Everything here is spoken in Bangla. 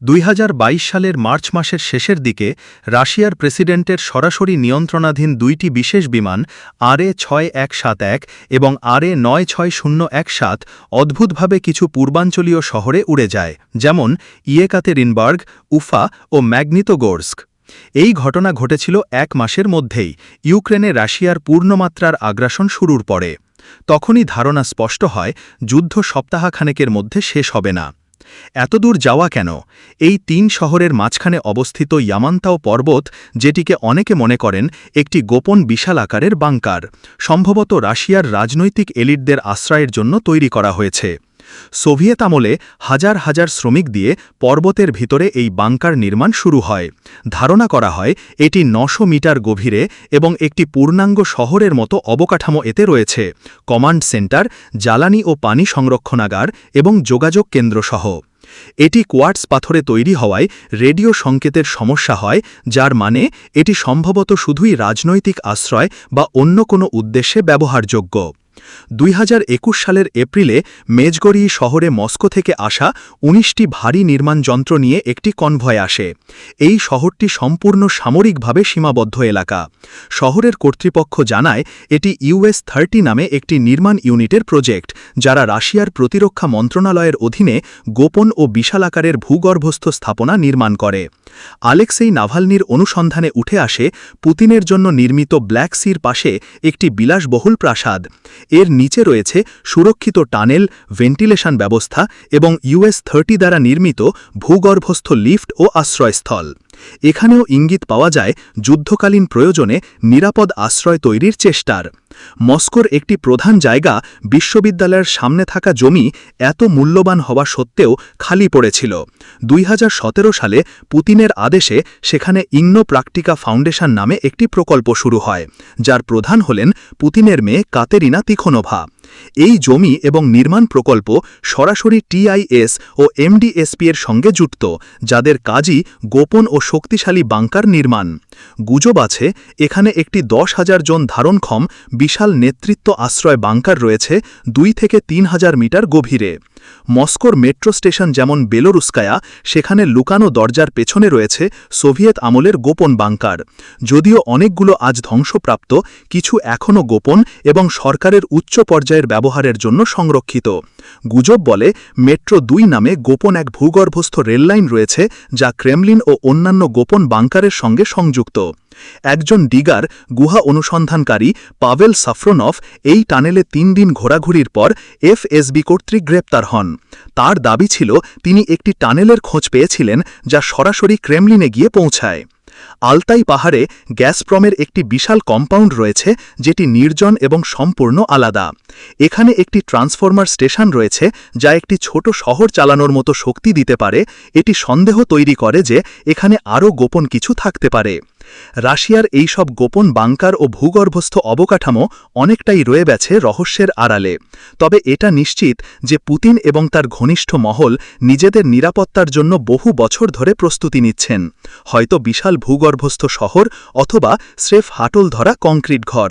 2022 সালের মার্চ মাসের শেষের দিকে রাশিয়ার প্রেসিডেন্টের সরাসরি নিয়ন্ত্রণাধীন দুইটি বিশেষ বিমান RA-6171 এবং RA-96017 অদ্ভুতভাবে কিছু পূর্বাঞ্চলীয় শহরে উড়ে যায়, যেমন ইয়েকাতেরিনবার্গ, উফা ও ম্যাগনিতোগোর্স্ক। এই ঘটনা ঘটেছিল এক মাসের মধ্যেই ইউক্রেনে রাশিয়ার পূর্ণমাত্রার আগ্রাসন শুরুর পরে। তখনই ধারণা স্পষ্ট হয়, যুদ্ধ সপ্তাহখানেকের মধ্যে শেষ হবে না। এতদূর যাওয়া কেন? এই তিন শহরের মাঝখানে অবস্থিত ইয়ামান্তাও পর্বত, যেটিকে অনেকে মনে করেন একটি গোপন বিশাল আকারের বাংকার, সম্ভবত রাশিয়ার রাজনৈতিক এলিটদের আশ্রয়ের জন্য তৈরি করা হয়েছে। সোভিয়েত আমলে হাজার হাজার শ্রমিক দিয়ে পর্বতের ভিতরে এই বাংকার নির্মাণ শুরু হয়। ধারণা করা হয় এটি 900 মিটার গভীরে এবং একটি পূর্ণাঙ্গ শহরের মতো অবকাঠামো এতে রয়েছে: কমান্ড সেন্টার, জ্বালানি ও পানি সংরক্ষণাগার এবং যোগাযোগ কেন্দ্রসহ। এটি কোয়ার্টজ পাথরে তৈরি হওয়ায় রেডিও সংকেতের সমস্যা হয়, যার মানে এটি সম্ভবত শুধুই রাজনৈতিক আশ্রয় বা অন্য কোনো উদ্দেশ্যে ব্যবহারযোগ্য। 2021 সালের এপ্রিলে মেজগরি শহরে মস্কো থেকে আসা 19টি ভারী নির্মাণ যন্ত্র নিয়ে একটি কনভয় আসে। এই শহরটি সম্পূর্ণ সামরিকভাবে সীমাবদ্ধ এলাকা। শহরের কর্তৃপক্ষ জানায় এটি US-30 নামে একটি নির্মাণ ইউনিটের প্রজেক্ট, যারা রাশিয়ার প্রতিরক্ষা মন্ত্রণালয়ের অধীনে গোপন ও বিশাল আকারের ভূগর্ভস্থ স্থাপনা নির্মাণ করে। আলেক্সেই নাভালনির অনুসন্ধানে উঠে আসে পুতিনের জন্য নির্মিত ব্ল্যাক সির পাশে একটি বিলাসবহুল প্রাসাদ। এর নিচে রয়েছে সুরক্ষিত টানেল, ভেন্টিলেশন ব্যবস্থা এবং US-30 দ্বারা নির্মিত ভূগর্ভস্থ লিফট ও আশ্রয়স্থল। এখানেও ইঙ্গিত পাওয়া যায় যুদ্ধকালীন প্রয়োজনে নিরাপদ আশ্রয় তৈরির চেষ্টার। মস্কোর একটি প্রধান জায়গা, বিশ্ববিদ্যালয়ের সামনে থাকা জমি, এত মূল্যবান হওয়া সত্ত্বেও খালি পড়েছিল। 2017 সালে পুতিনের আদেশে সেখানে ইগনো-প্রাকটিকা ফাউন্ডেশন নামে একটি প্রকল্প শুরু হয়, যার প্রধান হলেন পুতিনের মেয়ে কাতেরিনা তিখোনোভা। এই জমি এবং নির্মাণ প্রকল্প সরাসরি TIS ও MDSP এর সঙ্গে যুক্ত, যাদের কাজই গোপন ও শক্তিশালী বাংকার নির্মাণ। গুজব আছে এখানে একটি 10,000 জন ধারণক্ষম বিশাল নেতৃত্ব আশ্রয় বাংকার রয়েছে 2 থেকে 3,000 মিটার গভীরে। মস্কোর মেট্রো স্টেশন যেমন বেলোরুস্কায়া, সেখানে লুকানো দরজার পেছনে রয়েছে সোভিয়েত আমলের গোপন বাংকার। যদিও অনেকগুলো আজ ধ্বংসপ্রাপ্ত, কিছু এখনও গোপন এবং সরকারের উচ্চ পর্যায়ের ব্যবহারের জন্য সংরক্ষিত। গুজব বলে মেট্রো 2 নামে গোপন এক ভূগর্ভস্থ রেললাইন রয়েছে, যা ক্রেমলিন ও অন্যান্য গোপন বাংকারের সঙ্গে সংযুক্ত। একজন ডিগার, গুহা অনুসন্ধানকারী পাভেল সাফরোনভ, এই টানেলে 3 দিন ঘোরাঘুরির পর FSB কর্তৃক গ্রেপ্তার হন। তার দাবি ছিল তিনি একটি টানেলের খোঁজ পেয়েছিলেন যা সরাসরি ক্রেমলিনে গিয়ে পৌঁছায়। আলতাই পাহাড়ে গ্যাসপ্রমের একটি বিশাল কম্পাউন্ড রয়েছে, যেটি নির্জন এবং সম্পূর্ণ আলাদা। এখানে একটি ট্রান্সফরমার স্টেশন রয়েছে, যা একটি ছোট শহর চালানোর মতো শক্তি দিতে পারে। এটি সন্দেহ তৈরি করে যে এখানে আরও গোপন কিছু থাকতে পারে। রাশিয়ার এই সব গোপন বাংকার ও ভূগর্ভস্থ অবকাঠামো অনেকটাই রয়ে গেছে রহস্যের আড়ালে। তবে এটা নিশ্চিত যে পুতিন এবং তার ঘনিষ্ঠ মহল নিজেদের নিরাপত্তার জন্য বহু বছর ধরে প্রস্তুতি নিচ্ছেন, হয়তো বিশাল ভূগর্ভস্থ শহর অথবা স্রেফ হাটল ধরা কংক্রিট ঘর।